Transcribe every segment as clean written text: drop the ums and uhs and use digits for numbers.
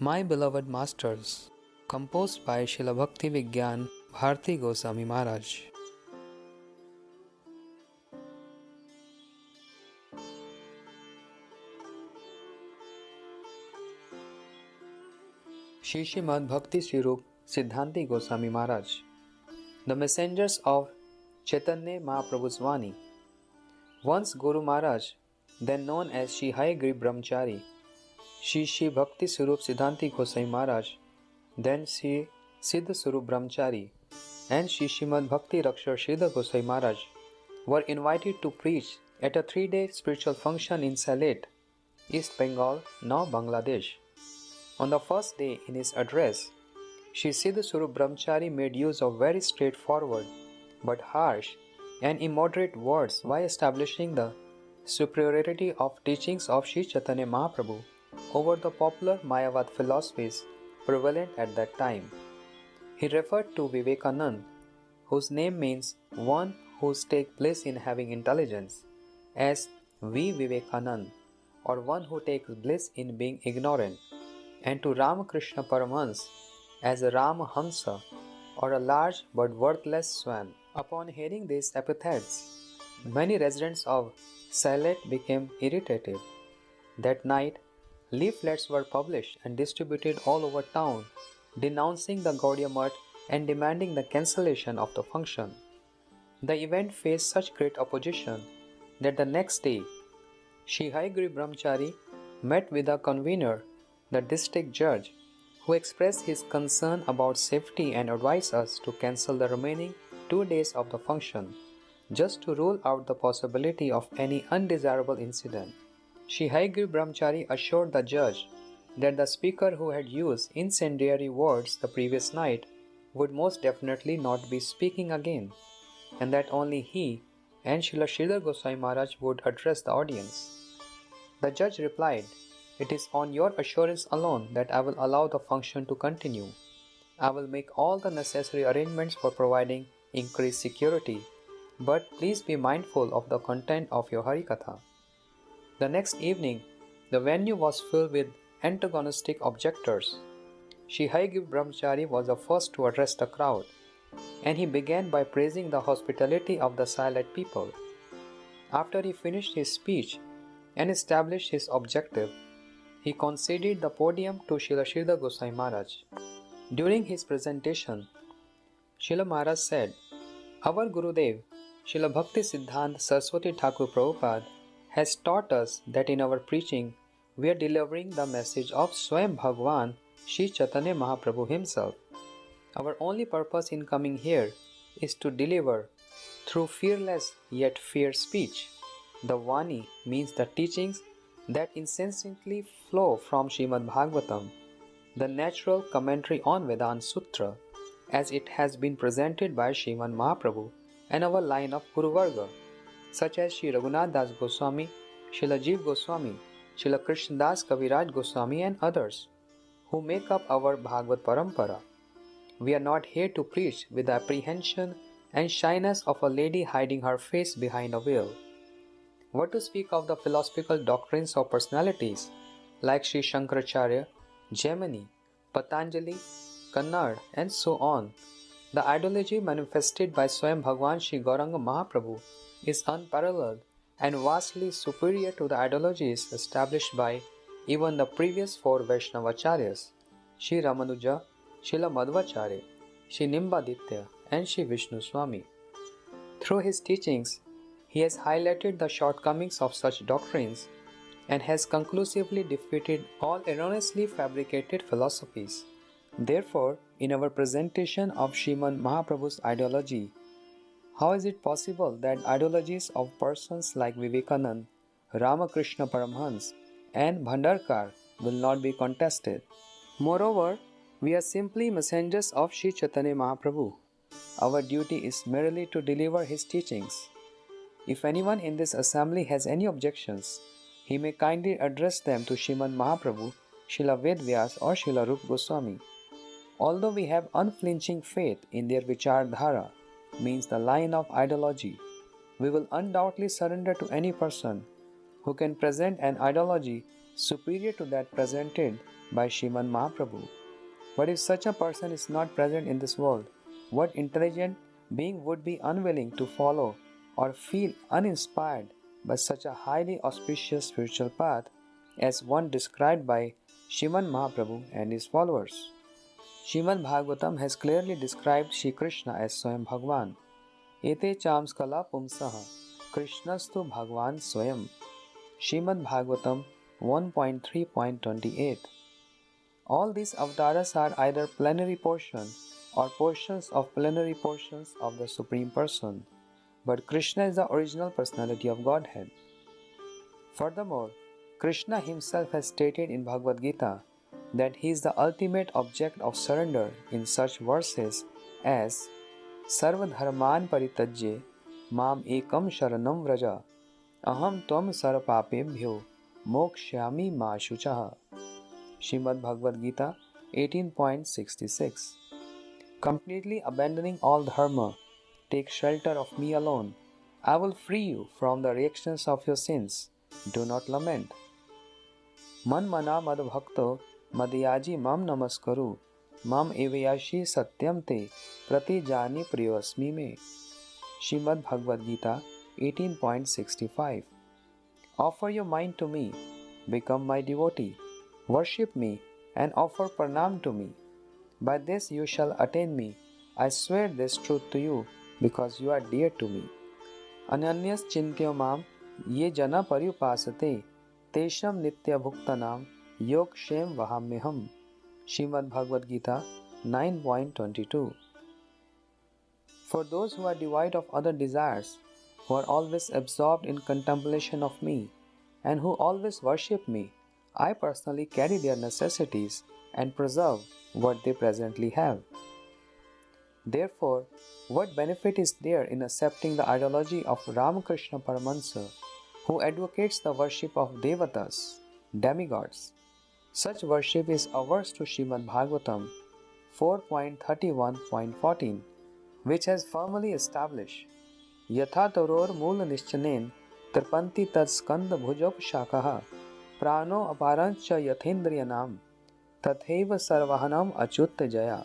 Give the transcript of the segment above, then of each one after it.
My Beloved Masters, composed by Srila Bhakti Vigyan Bharti Goswami Maharaj. Shri Srimad Bhakti Swarup Siddhanti Goswami Maharaj, the messengers of Chaitanya Mahaprabhu's Vani. Once Guru Maharaj, then known as Shri Hayagriv Brahmachari, Shri Bhakti Swarup Siddhanti Goswami Maharaj, then Shri Siddha Swarup Brahmachari, and Shri Srimad Bhakti Rakshar Sridhar Goswami Maharaj were invited to preach at a 3-day spiritual function in Sylhet, East Bengal, now Bangladesh. On the first day in his address, Shri Siddha Swarup Brahmachari made use of very straightforward but harsh and immoderate words while establishing the superiority of teachings of Sri Chaitanya Mahaprabhu over the popular Mayavad philosophies prevalent at that time. He referred to Vivekananda, whose name means one who takes bliss in having intelligence, as V. Vivekananda, or one who takes bliss in being ignorant, and to Ramakrishna Paramhans as a Ramahamsa, or a large but worthless swan. Upon hearing these epithets, many residents of Sylhet became irritated. That night, leaflets were published and distributed all over town, denouncing the Gaudiya Math and demanding the cancellation of the function. The event faced such great opposition that the next day, Shri Hayagriv Brahmachari met with the convener, the district judge, who expressed his concern about safety and advised us to cancel the remaining 2 days of the function, just to rule out the possibility of any undesirable incident. Shri Hayagriv Brahmachari assured the judge that the speaker who had used incendiary words the previous night would most definitely not be speaking again, and that only he and Srila Sridhar Goswami Maharaj would address the audience. The judge replied, "It is on your assurance alone that I will allow the function to continue. I will make all the necessary arrangements for providing increased security, but please be mindful of the content of your Harikatha." The next evening, the venue was filled with antagonistic objectors. Shri Hayagriv Brahmachari was the first to address the crowd, and he began by praising the hospitality of the Sylhet people. After he finished his speech and established his objective, he conceded the podium to Srila Sridhar Goswami Maharaj. During his presentation, Srila Maharaj said, "Our Gurudev, Srila Bhakti Siddhanta Saraswati Thakur Prabhupada, has taught us that in our preaching, we are delivering the message of Swayam Bhagwan Sri Chaitanya Mahaprabhu himself. Our only purpose in coming here is to deliver, through fearless yet fair speech, the Vani means the teachings that incessantly flow from Srimad Bhagavatam, the natural commentary on Vedanta Sutra, as it has been presented by Srimad Mahaprabhu and our line of Guru Varga, such as Sri Raghunath Das Goswami, Srila Jeev Goswami, Srila Krishnadas Kaviraj Goswami and others, who make up our Bhagavad Parampara. We are not here to preach with the apprehension and shyness of a lady hiding her face behind a veil. What to speak of the philosophical doctrines of personalities like Sri Shankaracharya, Jaimini, Patanjali, Kannad, and so on? The ideology manifested by Swayam Bhagwan Sri Gauranga Mahaprabhu is unparalleled and vastly superior to the ideologies established by even the previous 4 Vaishnavacharyas, Sri Ramanuja, Srila Madhvacharya, Sri Nimbaditya, and Sri Vishnu Swami. Through his teachings, he has highlighted the shortcomings of such doctrines and has conclusively defeated all erroneously fabricated philosophies. Therefore, in our presentation of Srimad Mahaprabhu's ideology, how is it possible that ideologies of persons like Vivekananda, Ramakrishna Paramhans, and Bhandarkar will not be contested? Moreover, we are simply messengers of Sri Chaitanya Mahaprabhu. Our duty is merely to deliver his teachings. If anyone in this assembly has any objections, he may kindly address them to Srimad Mahaprabhu, Srila Vedvyas or Srila Rupa Goswami. Although we have unflinching faith in their Vichardhara, means the line of ideology, we will undoubtedly surrender to any person who can present an ideology superior to that presented by Sriman Mahaprabhu. But if such a person is not present in this world, what intelligent being would be unwilling to follow or feel uninspired by such a highly auspicious spiritual path as one described by Sriman Mahaprabhu and his followers? Srimad Bhagavatam has clearly described Shri Krishna as Swayam Bhagwan. Ete chamskala pumsaha Krishnastu Bhagwan Swayam. Srimad Bhagavatam 1.3.28. All these avatars are either plenary portion or portions of plenary portions of the Supreme Person, but Krishna is the original personality of Godhead. Furthermore, Krishna himself has stated in Bhagavad Gita that he is the ultimate object of surrender in such verses as Sarvadharman Paritajye Mam Ekam Sharanam Vraja Aham Tvam Sarvapapebhyo Mokshyami Ma Shuchaha. Srimad Bhagavad Gita 18.66. Completely abandoning all dharma, take shelter of me alone. I will free you from the reactions of your sins. Do not lament. Man mana mad bhakto madhyaji mam namaskaru mam evayashi satyam te prati jani priyasmi me. Srimad Bhagavad Gita 18.65. Offer your mind to me, become my devotee, worship me and offer pranam to me. By this you shall attain me. I swear this truth to you because you are dear to me. Ananyas chintyo mam ye jana paryupasate tesham nitya bhuktanam yog shem vahamyaham. Srimad Bhagavad Gita 9.22. For those who are devoid of other desires, who are always absorbed in contemplation of me, and who always worship me, I personally carry their necessities and preserve what they presently have. Therefore, what benefit is there in accepting the ideology of Ramakrishna Paramahansa, who advocates the worship of devatas, demigods? Such worship is averse to Srimad Bhagavatam 4.31.14, which has firmly established Yatha Taror Mula Nishchanen Tripanti Tad Skanda Bhujop Shakaha Prano Aparancha Yathendriyanam Tatheva Sarvahanam Achutta Jaya.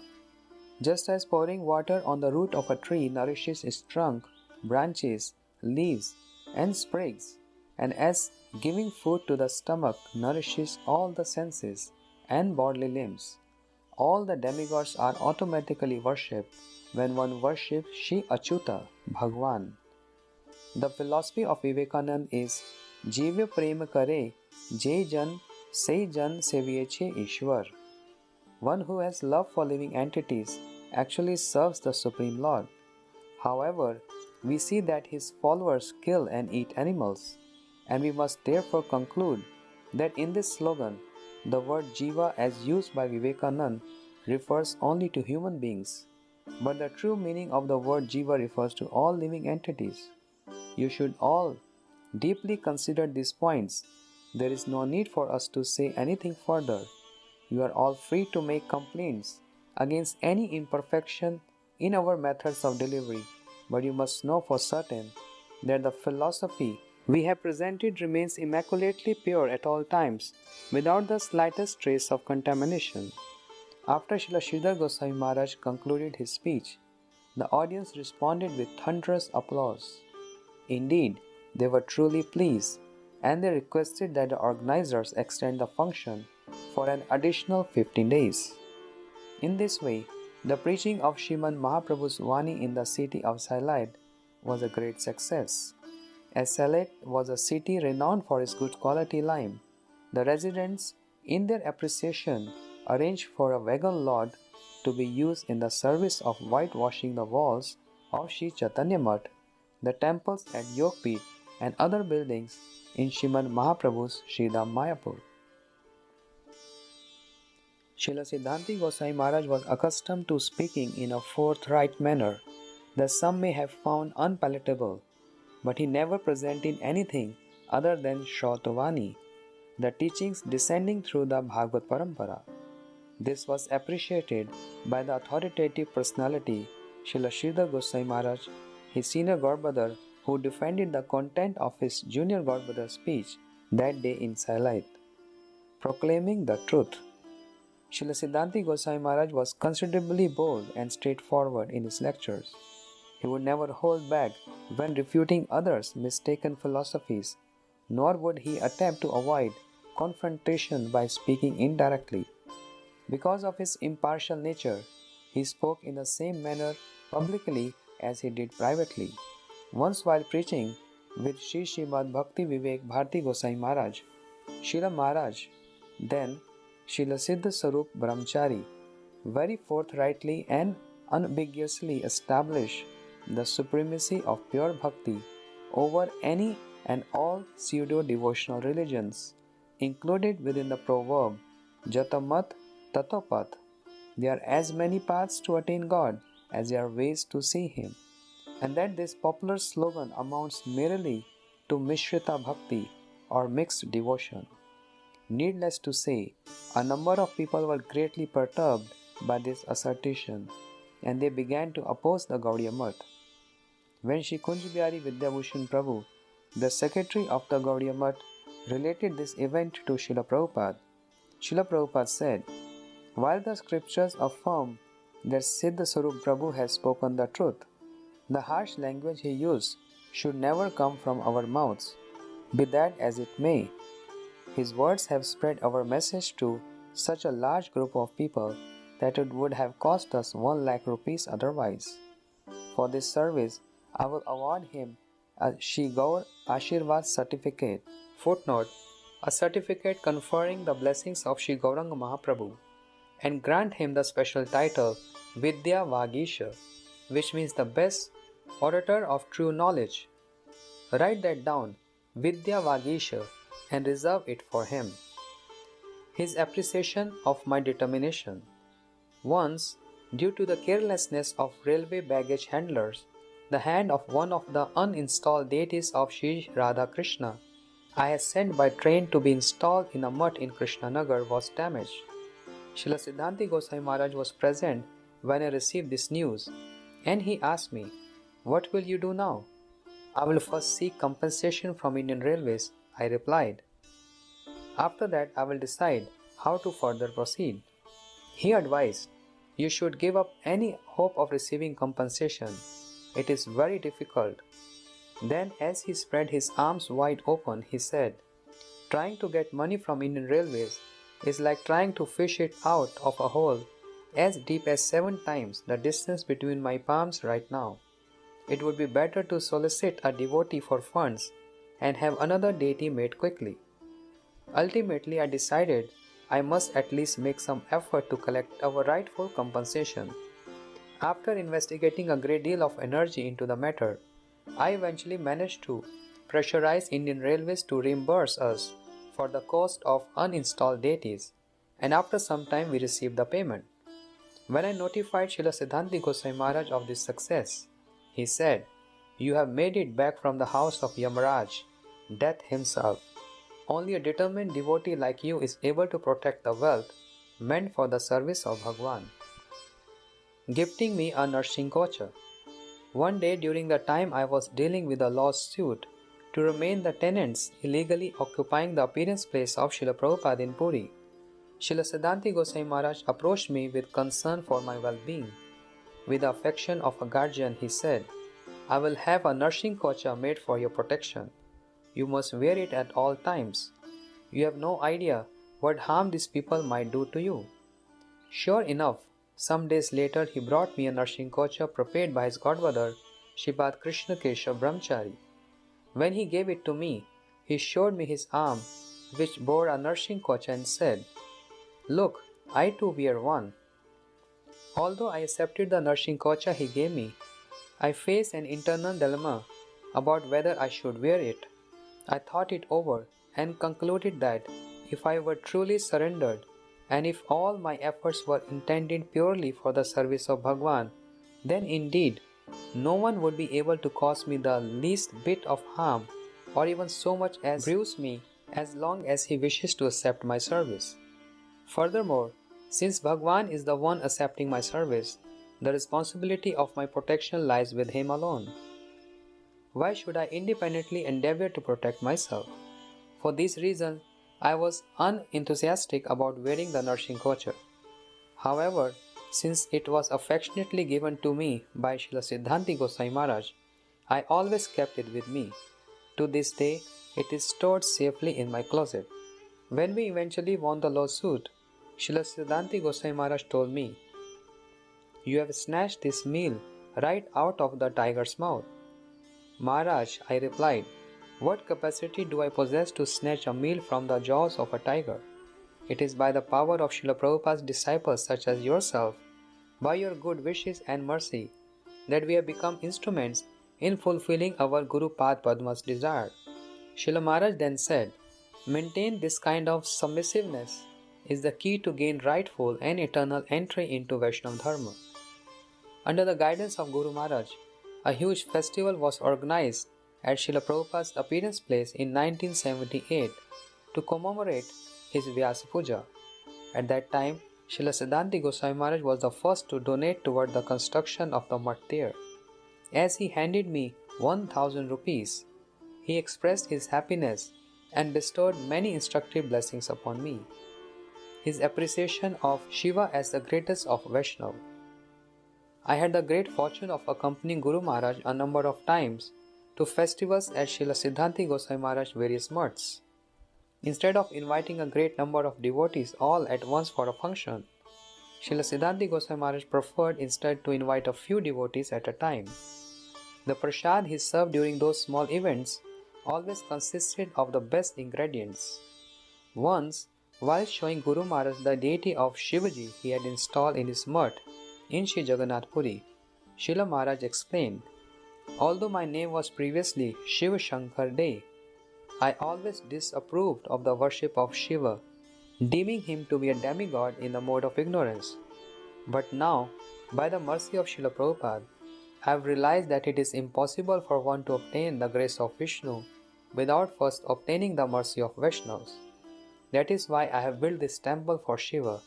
Just as pouring water on the root of a tree nourishes its trunk, branches, leaves, and sprigs, and as giving food to the stomach nourishes all the senses and bodily limbs, all the demigods are automatically worshipped when one worships Shri Achyuta, Bhagwan. The philosophy of Vivekananda is Jivya Prema Kare, Je Jan, Se Jan Sevyeche Ishwar. One who has love for living entities actually serves the Supreme Lord. However, we see that his followers kill and eat animals, and we must therefore conclude that in this slogan, the word Jiva as used by Vivekananda refers only to human beings, but the true meaning of the word Jiva refers to all living entities. You should all deeply consider these points. There is no need for us to say anything further. You are all free to make complaints against any imperfection in our methods of delivery, but you must know for certain that the philosophy we have presented remains immaculately pure at all times, without the slightest trace of contamination. After Srila Sridhar Goswami Maharaj concluded his speech, the audience responded with thunderous applause. Indeed, they were truly pleased, and they requested that the organizers extend the function for an additional 15 days. In this way, the preaching of Sriman Mahaprabhu's Vani in the city of Salite was a great success. As Salite was a city renowned for its good quality lime, the residents, in their appreciation, arranged for a wagon load to be used in the service of whitewashing the walls of Sri Chaitanya Math, the temples at Yogpit, and other buildings in Srimad Mahaprabhu's Sridham Mayapur. Srila Siddhanti Goswami Maharaj was accustomed to speaking in a forthright manner that some may have found unpalatable, but he never presented anything other than Shrautavani, the teachings descending through the Bhagavad Parampara. This was appreciated by the authoritative personality Srila Sridhar Goswami Maharaj, his senior Godbrother, who defended the content of his junior Godbrother's speech that day in Salite, proclaiming the truth. Srila Siddhanti Goswami Maharaj was considerably bold and straightforward in his lectures. He would never hold back when refuting others' mistaken philosophies, nor would he attempt to avoid confrontation by speaking indirectly. Because of his impartial nature, he spoke in the same manner publicly as he did privately. Once while preaching with Sri Srimad Bhakti Vivek Bharti Gosai Maharaj, Srila Maharaj, then Srila Siddha Sarup Brahmachari, very forthrightly and unambiguously established the supremacy of pure bhakti over any and all pseudo-devotional religions, included within the proverb Jatamat Tatopat. There are as many paths to attain God as there are ways to see Him, and that this popular slogan amounts merely to Mishrita Bhakti or mixed devotion. Needless to say, a number of people were greatly perturbed by this assertion, and they began to oppose the Gaudiya Math. When Shri Kunj Bihari Vidyabhushan Prabhu, the secretary of the Gaudiya Math, related this event to Srila Prabhupada said, "While the scriptures affirm that Siddha Sarup Prabhu has spoken the truth, the harsh language he used should never come from our mouths. Be that as it may, his words have spread our message to such a large group of people that it would have cost us 1 lakh rupees otherwise. For this service, I will award him a Shri Gaur Ashirvad certificate." Footnote: a certificate conferring the blessings of Shri Gauranga Mahaprabhu, and grant him the special title Vidya Vagisha, which means the best orator of true knowledge. Write that down, Vidya Vagisha, and reserve it for him. His appreciation of my determination. Once, due to the carelessness of railway baggage handlers, the hand of one of the uninstalled deities of Sri Radha Krishna I had sent by train to be installed in a mutt in Krishnanagar was damaged. Srila Siddhanti Gosai Maharaj was present when I received this news, and he asked me, "What will you do now?" "I will first seek compensation from Indian Railways," I replied. "After that, I will decide how to further proceed." He advised, "You should give up any hope of receiving compensation. It is very difficult." Then, as he spread his arms wide open, he said, "Trying to get money from Indian Railways is like trying to fish it out of a hole as deep as 7 times the distance between my palms right now. It would be better to solicit a devotee for funds and have another deity made quickly." Ultimately, I decided I must at least make some effort to collect our rightful compensation. After investigating a great deal of energy into the matter, I eventually managed to pressurize Indian Railways to reimburse us for the cost of uninstalled deities, and after some time we received the payment. When I notified Srila Siddhanti Gosai Maharaj of this success, he said, "You have made it back from the house of Yamaraj, Death himself. Only a determined devotee like you is able to protect the wealth meant for the service of Bhagwan." Gifting me a nursing kocha. One day during the time I was dealing with a lawsuit to remain the tenants illegally occupying the appearance place of Srila Prabhupada in Puri, Srila Siddhanti Gosai Maharaj approached me with concern for my well-being. With the affection of a guardian, he said, "I will have a nursing kocha made for your protection. You must wear it at all times. You have no idea what harm these people might do to you." Sure enough, some days later he brought me a nursing kocha prepared by his godbrother, Shripad Krishna Keshav Brahmachari. When he gave it to me, he showed me his arm, which bore a nursing kocha, and said, "Look, I too wear one." Although I accepted the nursing kocha he gave me, I faced an internal dilemma about whether I should wear it. I thought it over and concluded that if I were truly surrendered, and if all my efforts were intended purely for the service of Bhagwan, then indeed no one would be able to cause me the least bit of harm or even so much as bruise me as long as he wishes to accept my service. Furthermore, since Bhagwan is the one accepting my service, the responsibility of my protection lies with him alone. Why should I independently endeavor to protect myself? For this reason, I was unenthusiastic about wearing the nursing kocha. However, since it was affectionately given to me by Srila Siddhanti Goswami Maharaj, I always kept it with me. To this day, it is stored safely in my closet. When we eventually won the lawsuit, Srila Siddhanti Goswami Maharaj told me, "You have snatched this meal right out of the tiger's mouth." "Maharaj," I replied, "what capacity do I possess to snatch a meal from the jaws of a tiger? It is by the power of Srila Prabhupada's disciples such as yourself, by your good wishes and mercy, that we have become instruments in fulfilling our Guru Pad Padma's desire." Srila Maharaj then said, "Maintain this kind of submissiveness is the key to gain rightful and eternal entry into Vaishnava Dharma." Under the guidance of Guru Maharaj, a huge festival was organized at Srila Prabhupada's appearance place in 1978 to commemorate his Vyasa Puja. At that time, Srila Siddhanti Goswami Maharaj was the first to donate toward the construction of the mutt there. As he handed me 1000 rupees, he expressed his happiness and bestowed many instructive blessings upon me. His appreciation of Shiva as the greatest of Vaishnava. I had the great fortune of accompanying Guru Maharaj a number of times to festivals at Srila Siddhanti Goswami Maharaj's various mutts. Instead of inviting a great number of devotees all at once for a function, Srila Siddhanti Goswami Maharaj preferred instead to invite a few devotees at a time. The prasad he served during those small events always consisted of the best ingredients. Once, while showing Guru Maharaj the deity of Shivaji he had installed in his mutt in Sri Jagannath Puri, Srila Maharaj explained, "Although my name was previously Shiva Shankar De, I always disapproved of the worship of Shiva, deeming him to be a demigod in the mode of ignorance. But now, by the mercy of Srila Prabhupada, I have realized that it is impossible for one to obtain the grace of Vishnu without first obtaining the mercy of Vaishnavas. That is why I have built this temple for Shiva,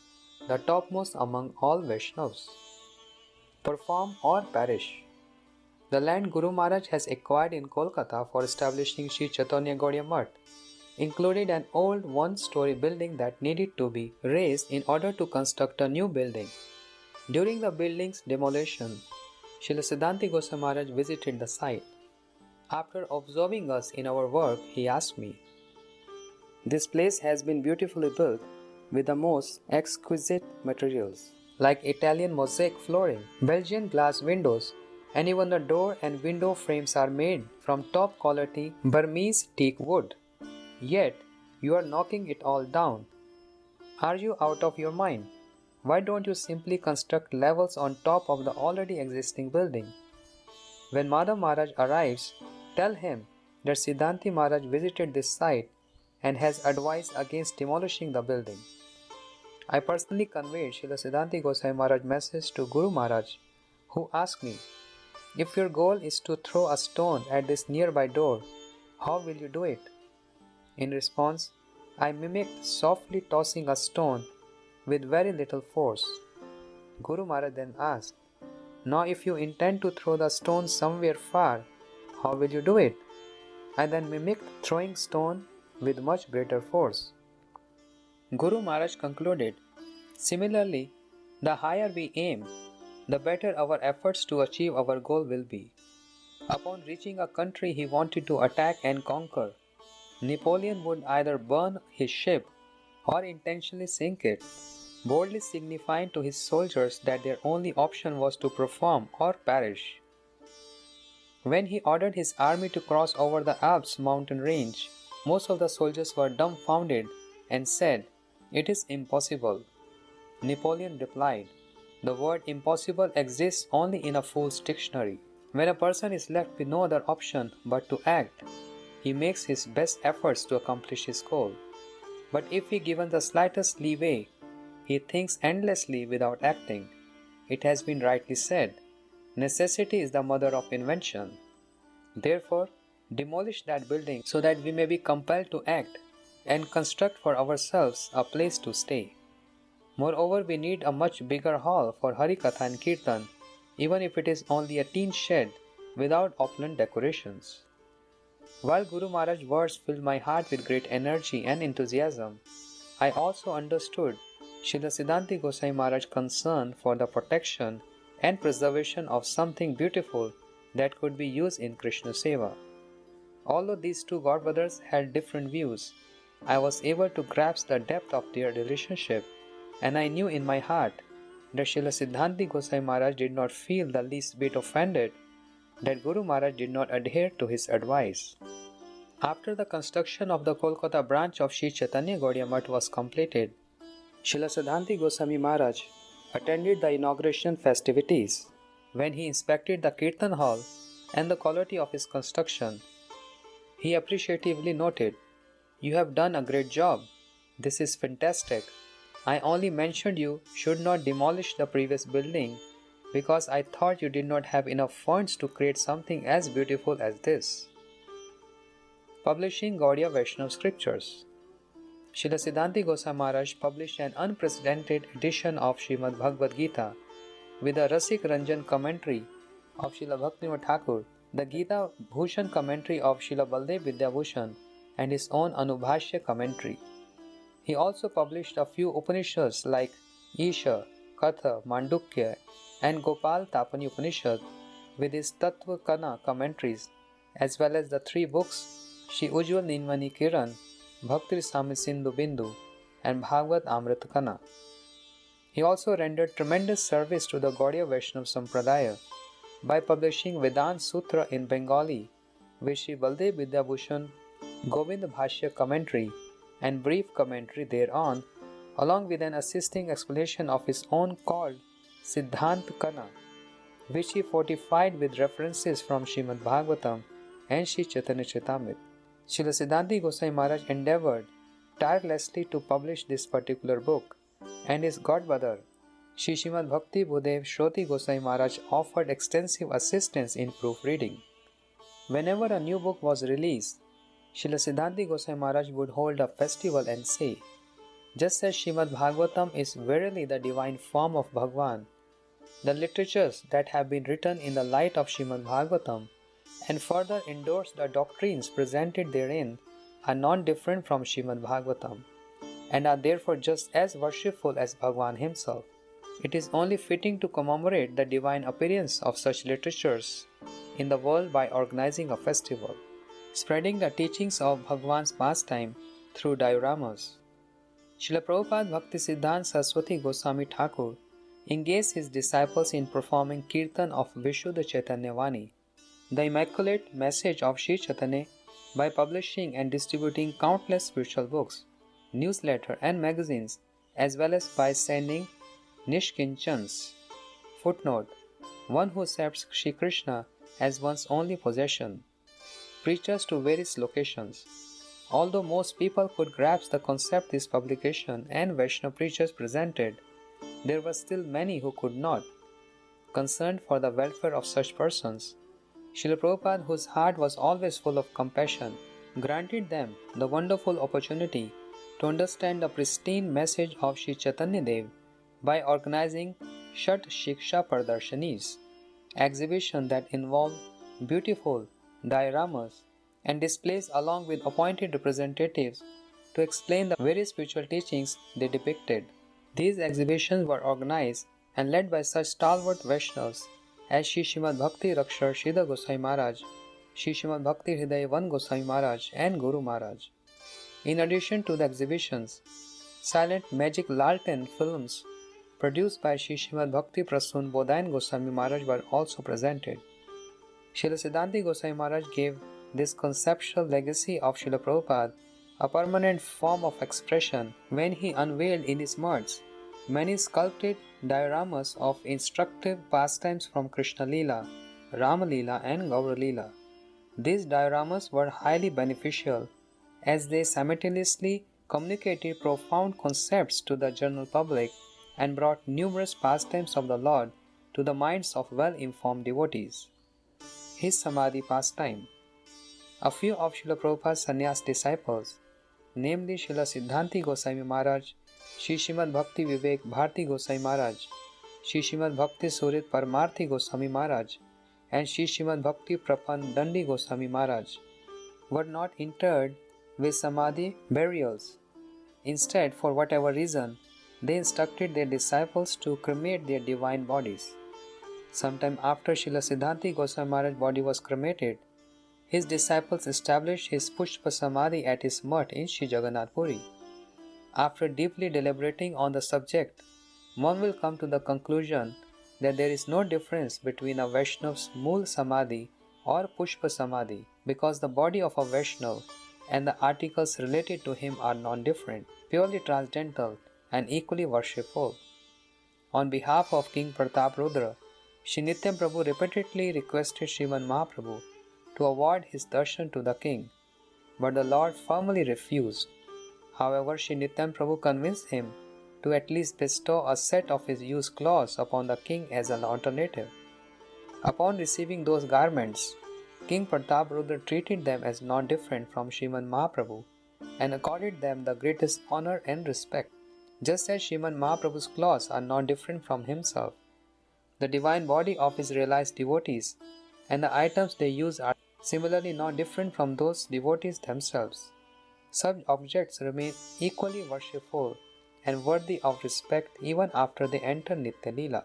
the topmost among all Vaishnavas." Perform or perish. The land Guru Maharaj has acquired in Kolkata for establishing Sri Chaitanya Gaudiya Mutt included an old one-story building that needed to be raised in order to construct a new building. During the building's demolition, Srila Siddhanti Goswami Maharaj visited the site. After observing us in our work, he asked me, "This place has been beautifully built with the most exquisite materials, like Italian mosaic flooring, Belgian glass windows, and even the door and window frames are made from top quality Burmese teak wood. Yet, you are knocking it all down. Are you out of your mind? Why don't you simply construct levels on top of the already existing building?" When Madhav Maharaj arrives, tell him that Siddhanti Maharaj visited this site and has advised against demolishing the building. I personally conveyed Srila Siddhanti Goswami Maharaj's message to Guru Maharaj, who asked me, "If your goal is to throw a stone at this nearby door, how will you do it?" In response, I mimicked softly tossing a stone with very little force. Guru Maharaj then asked, "Now if you intend to throw the stone somewhere far, how will you do it?" I then mimicked throwing stone with much greater force. Guru Maharaj concluded, "Similarly, the higher we aim, the better our efforts to achieve our goal will be." Upon reaching a country he wanted to attack and conquer, Napoleon would either burn his ship or intentionally sink it, boldly signifying to his soldiers that their only option was to perform or perish. When he ordered his army to cross over the Alps mountain range, most of the soldiers were dumbfounded and said, "It is impossible." Napoleon replied, "The word impossible exists only in a fool's dictionary. When a person is left with no other option but to act, he makes his best efforts to accomplish his goal. But if he given the slightest leeway, he thinks endlessly without acting. It has been rightly said, necessity is the mother of invention. Therefore, demolish that building so that we may be compelled to act and construct for ourselves a place to stay. Moreover, we need a much bigger hall for Harikatha and Kirtan, even if it is only a tin shed without opulent decorations." While Guru Maharaj's words filled my heart with great energy and enthusiasm, I also understood Srila Siddhanti Goswami Maharaj's concern for the protection and preservation of something beautiful that could be used in Krishna Seva. Although these two godbrothers had different views, I was able to grasp the depth of their relationship, and I knew in my heart that Srila Siddhanti Goswami Maharaj did not feel the least bit offended that Guru Maharaj did not adhere to his advice. After the construction of the Kolkata branch of Sri Chaitanya Gaudiya Math was completed, Srila Siddhanti Goswami Maharaj attended the inauguration festivities. When he inspected the Kirtan hall and the quality of its construction, he appreciatively noted, "You have done a great job. This is fantastic. I only mentioned you should not demolish the previous building because I thought you did not have enough funds to create something as beautiful as this." Publishing Gaudiya Vaishnava Scriptures. Srila Siddhanti Goswami Maharaj published an unprecedented edition of Srimad Bhagavad Gita with a Rasik Ranjan commentary of Srila Bhaktivinoda Thakur, the Gita Bhushan commentary of Srila Baldev Vidyabhushan, and his own Anubhashya commentary. He also published a few Upanishads like Isha, Katha, Mandukya, and Gopal Tapani Upanishad with his Tattva Kana commentaries, as well as the three books Shri Ujjwal Ninvani Kiran, Bhakti Rasamrita Sindhu Bindu, and Bhagavad Amrit Kana. He also rendered tremendous service to the Gaudiya Vaishnava Sampradaya by publishing Vedanta Sutra in Bengali with Sri Baldev Vidyabhushan, Govind Bhashya commentary and brief commentary thereon, along with an assisting explanation of his own called Siddhant Kana, which he fortified with references from Srimad Bhagavatam and Sri Chaitanya Charitamrita. Srila Siddhanti Goswami Maharaj endeavored tirelessly to publish this particular book, and his godbrother, Sri Srimad Bhakti Bhudev Shroti Goswami Maharaj offered extensive assistance in proofreading. Whenever a new book was released, Srila Siddhanti Goswami Maharaj would hold a festival and say, "Just as Srimad Bhagavatam is verily the divine form of Bhagwan, the literatures that have been written in the light of Srimad Bhagavatam and further endorse the doctrines presented therein are not different from Srimad Bhagavatam and are therefore just as worshipful as Bhagwan himself. It is only fitting to commemorate the divine appearance of such literatures in the world by organizing a festival, spreading the teachings of Bhagwan's pastime through dioramas." Srila Prabhupada Bhakti Siddhanta Saraswati Goswami Thakur engaged his disciples in performing Kirtan of Vishuddha Chaitanya Vani, the immaculate message of Sri Chaitanya, by publishing and distributing countless spiritual books, newsletters, and magazines, as well as by sending Nishkinchans. Footnote: one who accepts Shri Krishna as one's only possession. Preachers to various locations. Although most people could grasp the concept this publication and Vaishnava preachers presented, there were still many who could not. Concerned for the welfare of such persons, Srila Prabhupada, whose heart was always full of compassion, granted them the wonderful opportunity to understand the pristine message of Sri Chaitanya Dev by organizing Shat Shiksha Pradarshani's, exhibition that involved beautiful dioramas and displays along with appointed representatives to explain the various spiritual teachings they depicted. These exhibitions were organized and led by such stalwart Vaishnavas as Sri Srimad Bhakti Rakshar Sridhar Goswami Maharaj, Sri Srimad Bhakti Hridaya Van Goswami Maharaj, and Guru Maharaj. In addition to the exhibitions, silent magic Lalten films produced by Sri Srimad Bhakti Prasun Bodhayan Goswami Maharaj were also presented. Srila Siddhanti Goswami Maharaj gave this conceptual legacy of Srila Prabhupada a permanent form of expression when he unveiled in his maths many sculpted dioramas of instructive pastimes from Krishna Leela, Rama Leela, and Gaura Leela. These dioramas were highly beneficial as they simultaneously communicated profound concepts to the general public and brought numerous pastimes of the Lord to the minds of well-informed devotees. His Samadhi pastime. A few of Srila Prabhupada's sannyas disciples, namely Srila Siddhanti Goswami Maharaj, Sri Srimad Bhakti Vivek Bharti Goswami Maharaj, Sri Srimad Bhakti Surit Paramarthi Goswami Maharaj, and Sri Srimad Bhakti Prapan Dandi Goswami Maharaj, were not interred with Samadhi burials. Instead, for whatever reason, they instructed their disciples to cremate their divine bodies. Sometime after Srila Siddhanti Goswami Maharaj's body was cremated, his disciples established his Pushpa Samadhi at his mutt in Sri Jagannath Puri. After deeply deliberating on the subject, one will come to the conclusion that there is no difference between a Vaishnav's Mool Samadhi or Pushpa Samadhi, because the body of a Vaishnav and the articles related to him are non-different, purely transcendental and equally worshipful. On behalf of King Pratap Rudra, Shri Nityam Prabhu repeatedly requested Sriman Mahaprabhu to award his darshan to the king, but the Lord firmly refused. However, Shri Nityam Prabhu convinced him to at least bestow a set of his used clothes upon the king as an alternative. Upon receiving those garments, King Pratap Rudra treated them as not different from Sriman Mahaprabhu and accorded them the greatest honor and respect. Just as Sriman Mahaprabhu's clothes are not different from himself, the divine body of his realized devotees and the items they use are similarly not different from those devotees themselves. Such objects remain equally worshipful and worthy of respect even after they enter Nitya Leela.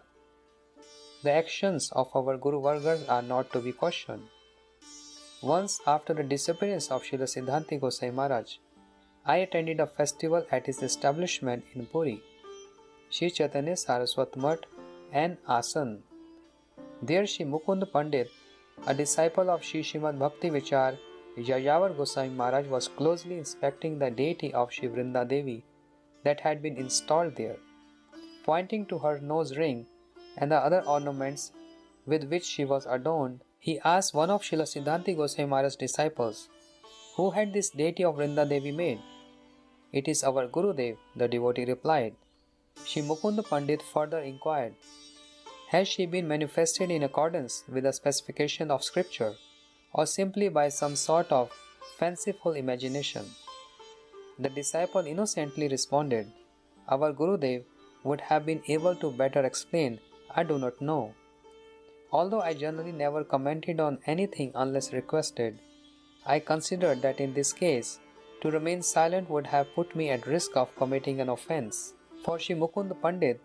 The actions of our Guru Vargas are not to be questioned. Once after the disappearance of Srila Siddhanti Gosai Maharaj, I attended a festival at his establishment in Puri, Sri Chaitanya Saraswat Mutt and Asan. There Sri Mukund Pandit, a disciple of Sri Srimad Bhakti Vichar Yayavar Goswami Maharaj, was closely inspecting the deity of Sri Vrinda Devi that had been installed there. Pointing to her nose ring and the other ornaments with which she was adorned, he asked one of Srila Siddhanti Goswami Maharaj's disciples, "Who had this deity of Vrinda Devi made?" "It is our Gurudev," the devotee replied. Shri Mukund Pandit further inquired, "Has she been manifested in accordance with the specification of scripture, or simply by some sort of fanciful imagination?" The disciple innocently responded, "Our Gurudev would have been able to better explain. I do not know." Although I generally never commented on anything unless requested, I considered that in this case, to remain silent would have put me at risk of committing an offense. For Shri Mukund Pandit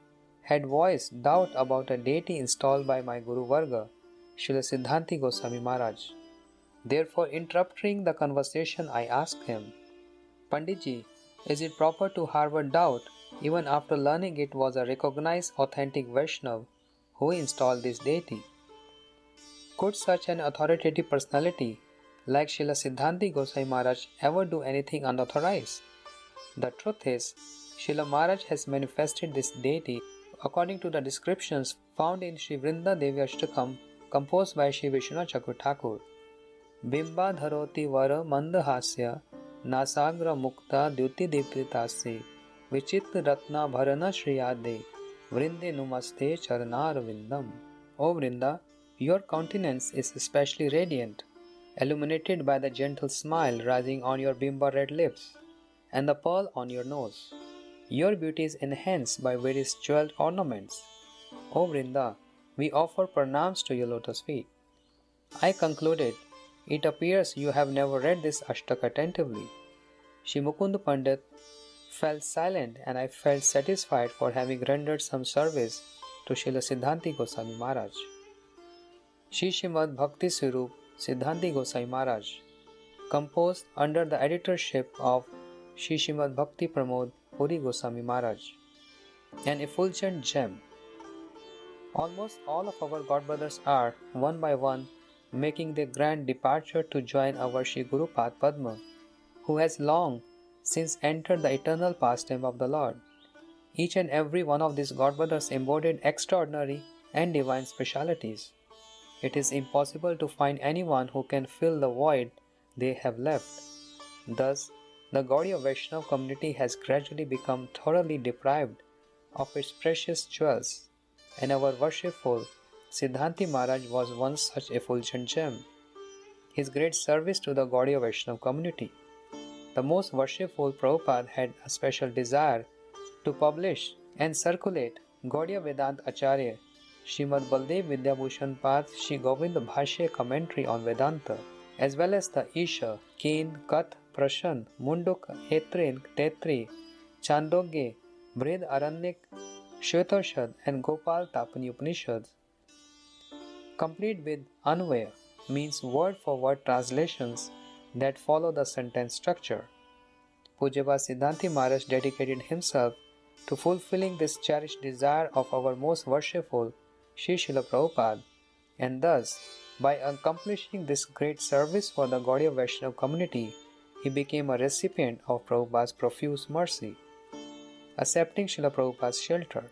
had voiced doubt about a deity installed by my Guru Varga, Srila Siddhanti Goswami Maharaj. Therefore, interrupting the conversation, I asked him, "Panditji, is it proper to harbor doubt even after learning it was a recognized authentic Vaishnav who installed this deity? Could such an authoritative personality like Srila Siddhanti Goswami Maharaj ever do anything unauthorized? The truth is, Srila Maharaj has manifested this deity according to the descriptions found in Sri Vrinda Devi Ashtakam composed by Sri Vishnu Chakur Thakur. Bimba dharoti vara mandhasya nasagra mukta dyuti dipritasya vichit ratna bharana shriyade vrinde numaste charanar vindam." O Vrinda, your countenance is especially radiant, illuminated by the gentle smile rising on your bimba red lips and the pearl on your nose. Your beauty is enhanced by various jeweled ornaments. O Vrinda, we offer pranams to your lotus feet. I concluded, it appears you have never read this Ashtaka attentively. Shri Mukund Pandit fell silent, and I felt satisfied for having rendered some service to Srila Siddhanti Goswami Maharaj. Shri Srimad Bhakti Swarup Siddhanti Goswami Maharaj, composed under the editorship of Shri Srimad Bhakti Pramod Puri Goswami Maharaj. An effulgent gem. Almost all of our godbrothers are, one by one, making their grand departure to join our Shri Guru Pad Padma, who has long since entered the eternal pastime of the Lord. Each and every one of these godbrothers embodied extraordinary and divine specialities. It is impossible to find anyone who can fill the void they have left. Thus, the Gaudiya Vaishnava community has gradually become thoroughly deprived of its precious jewels, and our worshipful Siddhanti Maharaj was once such a effulgent gem. His great service to the Gaudiya Vaishnava community. The most worshipful Prabhupada had a special desire to publish and circulate Gaudiya Vedanta Acharya Srimad Baldev Vidyabhushan Pad Shri Govind Bhashya commentary on Vedanta, as well as the Isha, Keen, Kath, Prashan, Munduk, Etren, Tetri, Chandogye, Brihad Aranyak, Shvetarshad, and Gopal Tapani Upanishads, complete with Anvaya, means word for word translations that follow the sentence structure. Pujyapad Siddhanti Maharaj dedicated himself to fulfilling this cherished desire of our most worshipful Sri Srila Prabhupada, and thus, by accomplishing this great service for the Gaudiya Vaishnava community, he became a recipient of Prabhupada's profuse mercy. Accepting Srila Prabhupada's shelter,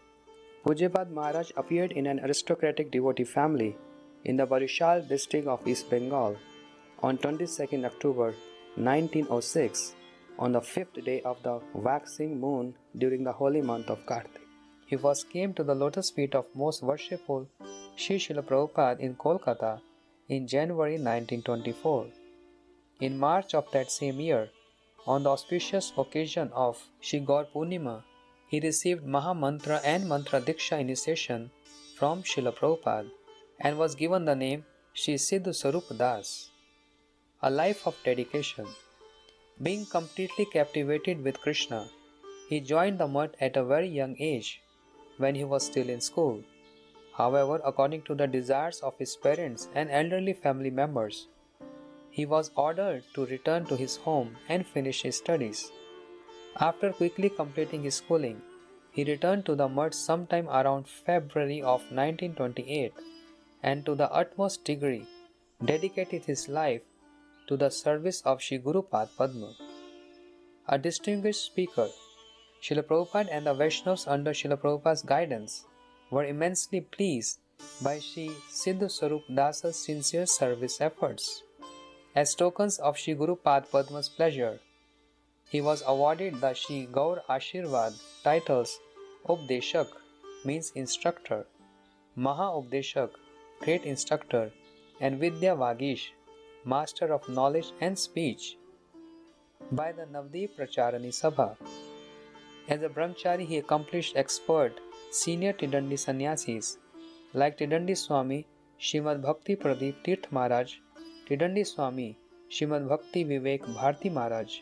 Pujyapad Maharaj appeared in an aristocratic devotee family in the Barishal district of East Bengal on 22nd October 1906 on the 5th day of the waxing moon during the holy month of Kartik. He first came to the lotus feet of most worshipful Sri Srila Prabhupada in Kolkata in January 1924. In March of that same year, on the auspicious occasion of Shri Gaur Purnima, he received Maha Mantra and Mantra Diksha initiation from Srila Prabhupada and was given the name Shri Siddhu Sarup Das. A life of dedication. Being completely captivated with Krishna, he joined the mutt at a very young age, when he was still in school. However, according to the desires of his parents and elderly family members, he was ordered to return to his home and finish his studies. After quickly completing his schooling, he returned to the mutt sometime around February of 1928 and to the utmost degree dedicated his life to the service of Shri Gurupad Padma. A distinguished speaker, Srila Prabhupada and the Vaishnavas under Srila Prabhupada's guidance were immensely pleased by Shri Siddhu Sarup Dasa's sincere service efforts. As tokens of Shri Gurupad Padma's pleasure, he was awarded the Shri Gaur Ashirvad titles Updeshak, means instructor, Maha Updeshak, great instructor, and Vidya Vagish, master of knowledge and speech, by the Navdeep Pracharani Sabha. As a brahmachari, he accomplished expert senior Tidandi sannyasis like Tidandi Swami Srimad Bhakti Pradeep Tirth Maharaj, Tidandi Swami Srimad Bhakti Vivek Bharti Maharaj,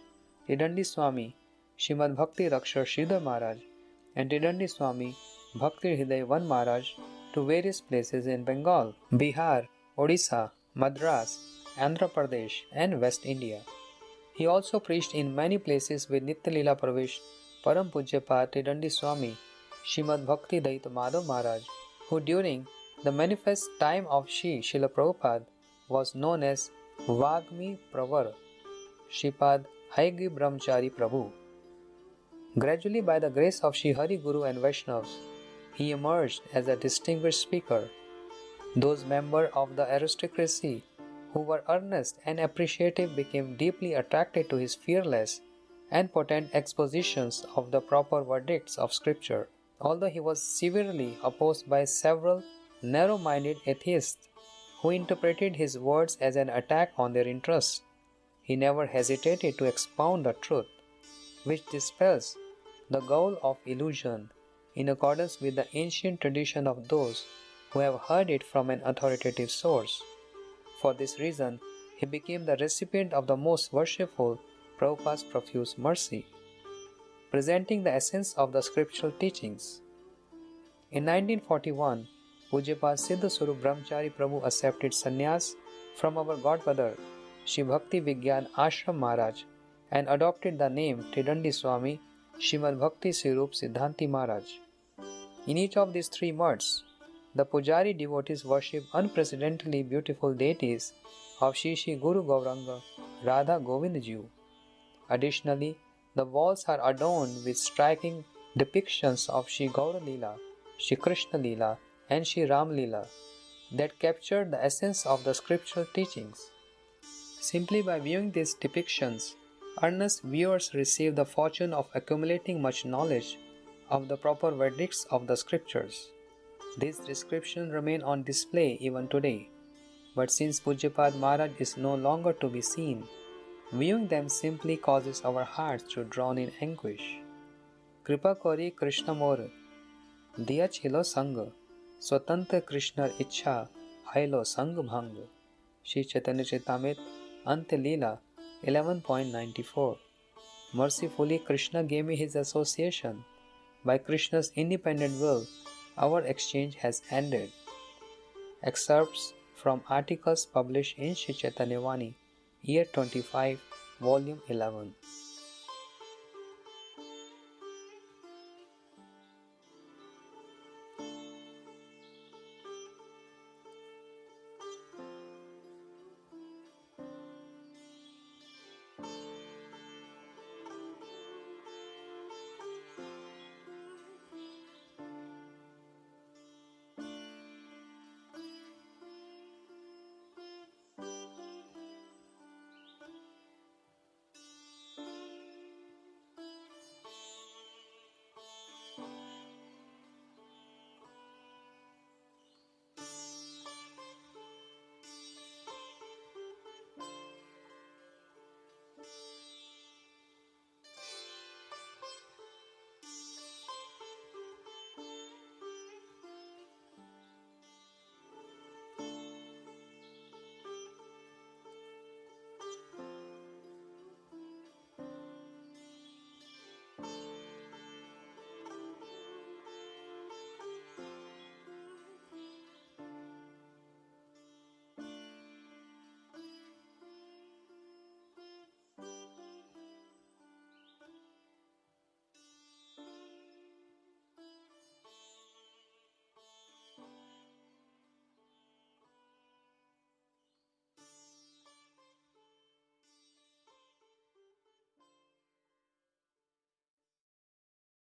Tidandi Swami Srimad Bhakti Rakshar Sridhar Maharaj, and Tidandi Swami Bhakti Hriday Van Maharaj to various places in Bengal, Bihar, Odisha, Madras, Andhra Pradesh, and West India. He also preached in many places with Nitya Leela Pravesh Param Pujyapad Tidandi Swami Srimad Bhakti Daita Madhav Maharaj, who during the manifest time of Shri Srila Prabhupada was known as Vagmi Pravar, Shripad Haigri Brahmachari Prabhu. Gradually, by the grace of Shri Hari Guru and Vaishnavas, he emerged as a distinguished speaker. Those members of the aristocracy who were earnest and appreciative became deeply attracted to his fearless and potent expositions of the proper verdicts of Scripture. Although he was severely opposed by several narrow-minded atheists who interpreted his words as an attack on their interests, he never hesitated to expound the truth, which dispels the goal of illusion in accordance with the ancient tradition of those who have heard it from an authoritative source. For this reason, he became the recipient of the most worshipful Prabhupada's profuse mercy, presenting the essence of the scriptural teachings. In 1941, Pujyapad Siddha Swarup Brahmachari Prabhu accepted sannyas from our godmother, Shri Bhakti Vigyan Ashram Maharaj, and adopted the name Tidandi Swami Srimad Bhakti Swarup Siddhanti Maharaj. In each of these three mutts, the Pujari devotees worship unprecedentedly beautiful deities of Shri Shri Guru Gauranga Radha Govindji. Additionally, the walls are adorned with striking depictions of Shri Gaura Leela, Shri Krishna Leela, and Shri Ram Leela that capture the essence of the scriptural teachings. Simply by viewing these depictions, earnest viewers receive the fortune of accumulating much knowledge of the proper verdicts of the scriptures. These descriptions remain on display even today, but since Pujyapad Maharaj is no longer to be seen, viewing them simply causes our hearts to drown in anguish. Kripa kori Krishna mor, diya chilo sang, swatantra Krishnar ichha, hailo sang bhang. Shri Chaitanya Charitamrita, Ante Leela, 11.94. Mercifully, Krishna gave me his association, By Krishna's independent will, our exchange has ended. Excerpts from articles published in Sri Chaitanya Vani, Year 25, Volume 11.